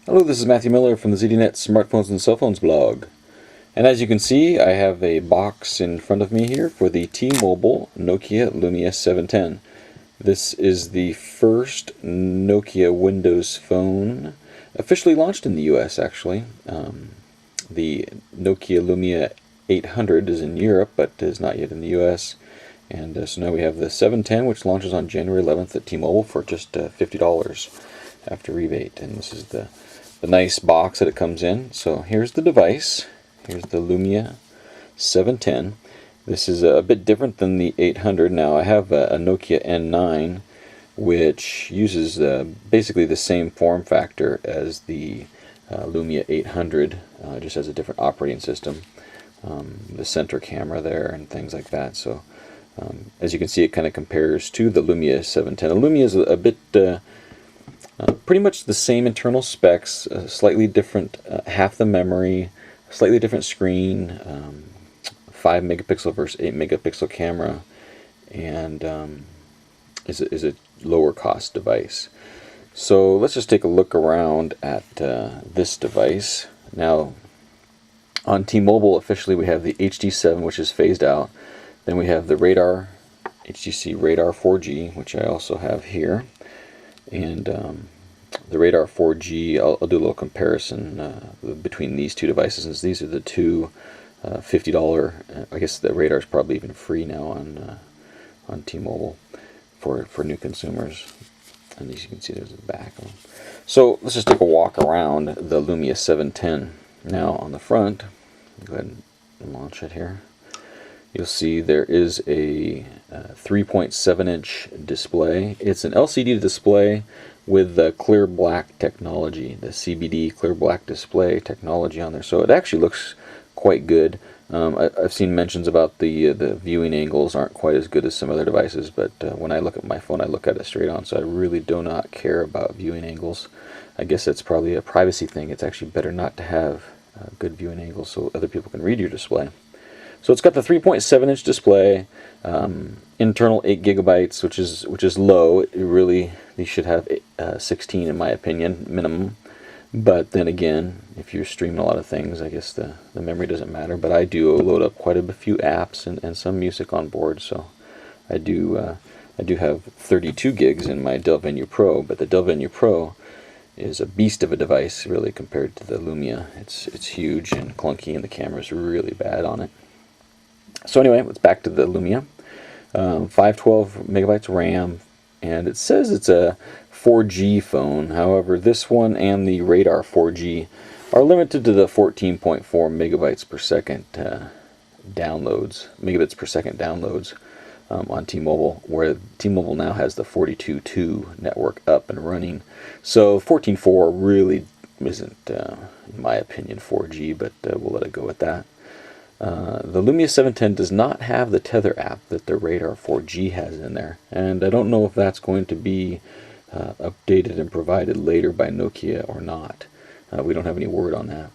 Hello, this is Matthew Miller from the ZDNet Smartphones and Cell Phones blog. And as you can see, I have a box in front of me here for the T-Mobile Nokia Lumia 710. This is the first Nokia Windows phone officially launched in the US, actually. The Nokia Lumia 800 is in Europe, but is not yet in the US. And so now we have the 710, which launches on January 11th at T-Mobile for just $50 after rebate. And this is the nice box that it comes in. So here's the device. Here's the Lumia 710. This is a bit different than the 800. Now I have a Nokia N9, which uses basically the same form factor as the Lumia 800, just has a different operating system. The center camera there and things like that. So as you can see, it kind of compares to the Lumia 710. The Lumia is a bit pretty much the same internal specs, slightly different, half the memory, slightly different screen, 5 megapixel versus 8 megapixel camera, and is a lower cost device. So let's just take a look around at this device. Now, on T-Mobile officially we have the HD7, which is phased out. Then we have the Radar, HTC Radar 4G, which I also have here. And the Radar 4G, I'll do a little comparison between these two devices, since these are the two $50. I guess the Radar is probably even free now on T-Mobile for new consumers. And as you can see, there's the back of them. So let's just take a walk around the Lumia 710. Now on the front, go ahead and launch it here. You'll see there is a 3.7-inch display. It's an LCD display with the clear black technology, the CBD clear black display technology on there. So it actually looks quite good. I've seen mentions about the viewing angles aren't quite as good as some other devices, but when I look at my phone, I look at it straight on, so I really do not care about viewing angles. I guess that's probably a privacy thing. It's actually better not to have good viewing angles so other people can read your display. So it's got the 3.7-inch display, internal 8 gigabytes, which is low. They should have 16 in my opinion, minimum. But then again, if you're streaming a lot of things, I guess the memory doesn't matter. But I do load up quite a few apps and some music on board, so I do have 32 gigs in my Dell Venue Pro. But the Dell Venue Pro is a beast of a device, really, compared to the Lumia. It's huge and clunky, and the camera's really bad on it. So anyway, let's back to the Lumia. 512 megabytes RAM, and it says it's a 4G phone. However, this one and the Radar 4G are limited to the 14.4 megabytes per second megabits per second downloads on T-Mobile, where T-Mobile now has the 42.2 network up and running. So 14.4 really isn't, in my opinion, 4G, but we'll let it go with that. The Lumia 710 does not have the Tether app that the Radar 4G has in there, and I don't know if that's going to be updated and provided later by Nokia or not. We don't have any word on that.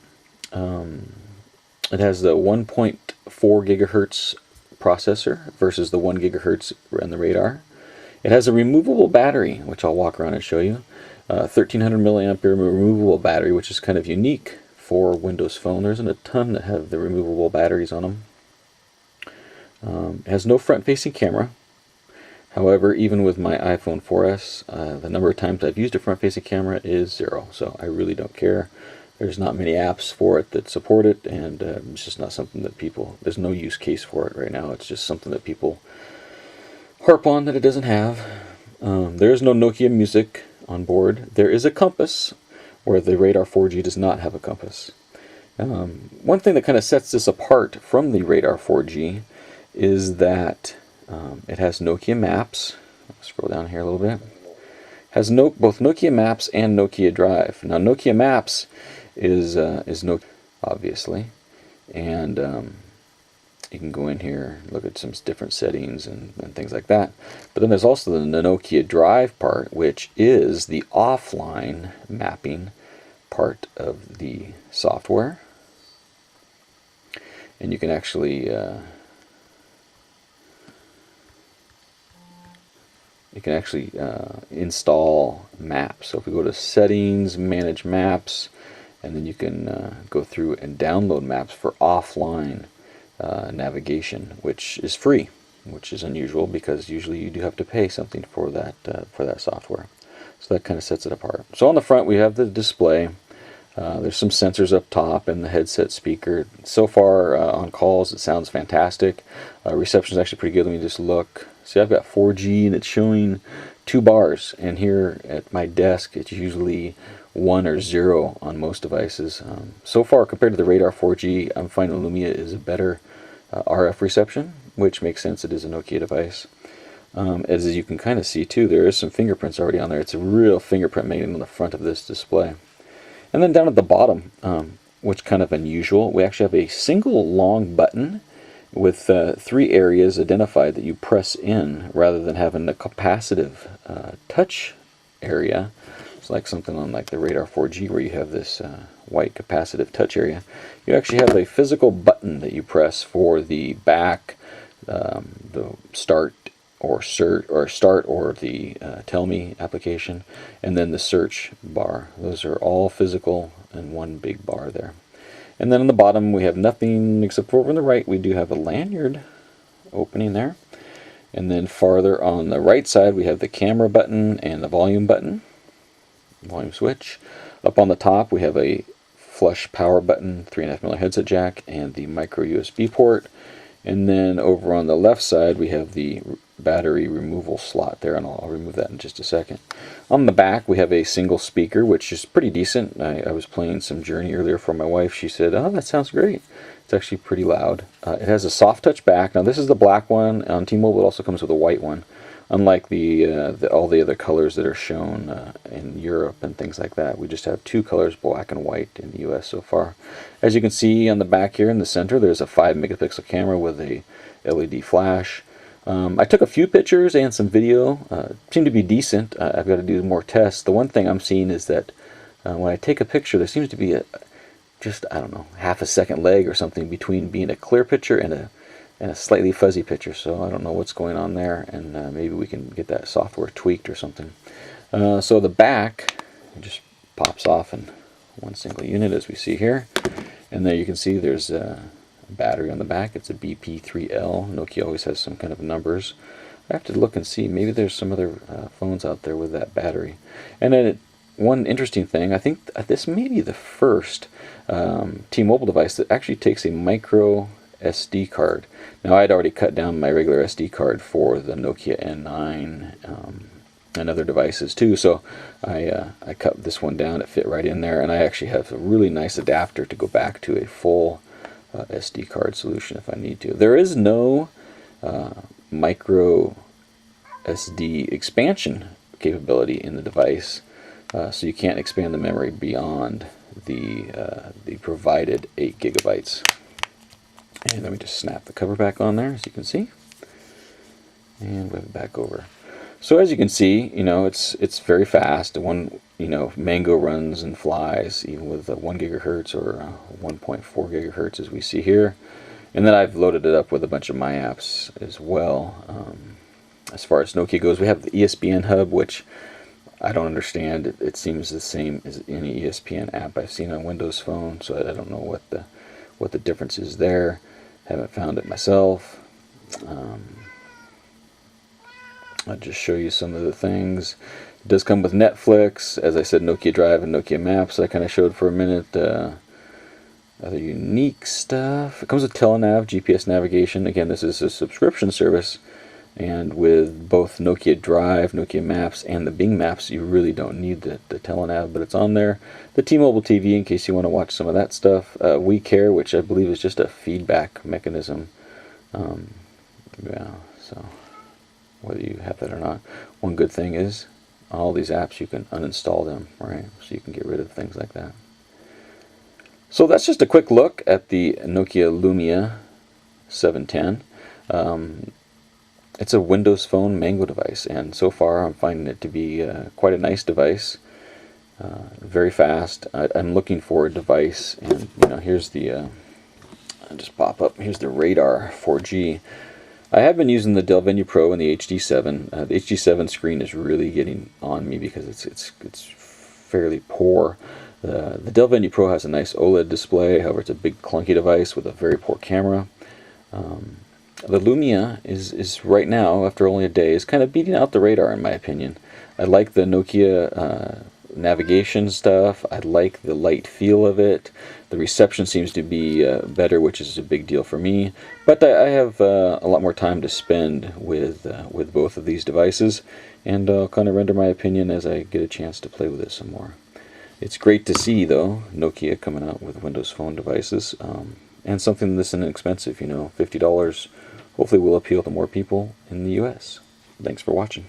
It has the 1.4 gigahertz processor versus the 1 gigahertz in the Radar. It has a removable battery, which I'll walk around and show you. 1300 milliampere removable battery, which is kind of unique for Windows Phone. There isn't a ton that have the removable batteries on them. It has no front-facing camera. However, even with my iPhone 4S, the number of times I've used a front-facing camera is 0, so I really don't care. There's not many apps for it that support it, and it's just not something that there's no use case for it right now. It's just something that people harp on that it doesn't have. There is no Nokia Music on board. There is a compass, where the Radar 4G does not have a compass. One thing that kind of sets this apart from the Radar 4G is that it has Nokia Maps. I'll scroll down here a little bit. Has both Nokia Maps and Nokia Drive. Now Nokia Maps is Nokia, obviously, and you can go in here, look at some different settings and things like that. But then there's also the Nokia Drive part, which is the offline mapping part of the software. And you can actually you can actually install maps. So if we go to settings, manage maps, and then you can go through and download maps for offline navigation, which is free, which is unusual because usually you do have to pay something for that software. So that kind of sets it apart. So on the front we have the display. There's some sensors up top and the headset speaker. So far on calls it sounds fantastic. Reception is actually pretty good. Let me just look. See, I've got 4G and it's showing 2 bars, and here at my desk it's usually 1 or 0 on most devices. So far compared to the Radar 4G, I'm finding Lumia is a better RF reception, which makes sense. It is a Nokia device. As you can kind of see too, there is some fingerprints already on there. It's a real fingerprint made on the front of this display. And then down at the bottom, which is kind of unusual, we actually have a single long button with 3 areas identified that you press in rather than having the capacitive touch area. It's like something on like the Radar 4G where you have this white capacitive touch area. You actually have a physical button that you press for the back, the start or the tell me application, and then the search bar. Those are all physical in one big bar there. And then on the bottom we have nothing except for over on the right we do have a lanyard opening there. And then farther on the right side we have the camera button and the volume button, volume switch. Up on the top we have a flush power button, 3.5mm headset jack, and the micro USB port. And then over on the left side we have the battery removal slot there, and I'll remove that in just a second. On the back we have a single speaker, which is pretty decent. I was playing some Journey earlier for my wife. She said, "Oh, that sounds great." It's actually pretty loud. It has a soft touch back. Now this is the black one. On T-Mobile it also comes with a white one, unlike all the other colors that are shown in Europe and things like that. We just have 2 colors, black and white, in the US so far. As you can see on the back here in the center, there's a 5-megapixel camera with a LED flash. I took a few pictures and some video. Seemed to be decent. I've got to do more tests. The one thing I'm seeing is that when I take a picture, there seems to be just, I don't know, half a second lag or something between being a clear picture and a slightly fuzzy picture. So I don't know what's going on there, and maybe we can get that software tweaked or something. So the back just pops off in one single unit, as we see here. And there you can see there's a battery on the back. It's a BP3L. Nokia always has some kind of numbers. I have to look and see. Maybe there's some other phones out there with that battery. And then one interesting thing, I think this may be the first T-Mobile device that actually takes a micro SD card. Now I'd already cut down my regular SD card for the Nokia N9 and other devices too, so I cut this one down. It fit right in there, and I actually have a really nice adapter to go back to a full SD card solution if I need to. There is no micro SD expansion capability in the device, so you can't expand the memory beyond the provided 8 gigabytes. And let me just snap the cover back on there, as you can see, and move it back over. So as you can see, it's very fast. Mango runs and flies even with 1 gigahertz or 1.4 gigahertz, as we see here. And then I've loaded it up with a bunch of my apps as well. As far as Nokia goes, we have the ESPN hub, which I don't understand. It seems the same as any ESPN app I've seen on Windows Phone, so I don't know what the difference is there. Haven't found it myself. I'll just show you some of the things. It does come with Netflix, as I said, Nokia Drive and Nokia Maps. I kind of showed for a minute. Other unique stuff. It comes with Telenav, GPS navigation. Again, this is a subscription service, and with both Nokia Drive, Nokia Maps, and the Bing Maps, you really don't need the Telenav, but it's on there. The T-Mobile TV, in case you want to watch some of that stuff. We Care, which I believe is just a feedback mechanism. Yeah, so whether you have that or not. One good thing is all these apps, you can uninstall them, right? So you can get rid of things like that. So that's just a quick look at the Nokia Lumia 710. It's a Windows Phone Mango device, and so far I'm finding it to be quite a nice device. Very fast. I'm looking for a device, and here's the I'll just pop up. Here's the Radar 4G. I have been using the Dell Venue Pro and the HD7. The HD7 screen is really getting on me because it's fairly poor. The Dell Venue Pro has a nice OLED display, however it's a big clunky device with a very poor camera. The Lumia is right now, after only a day, is kind of beating out the radar in my opinion. I like the Nokia navigation stuff. I like the light feel of it. The reception seems to be better, which is a big deal for me. But I have a lot more time to spend with both of these devices, and I'll kind of render my opinion as I get a chance to play with it some more. It's great to see, though, Nokia coming out with Windows Phone devices, and something this inexpensive, $50, hopefully will appeal to more people in the US. Thanks for watching.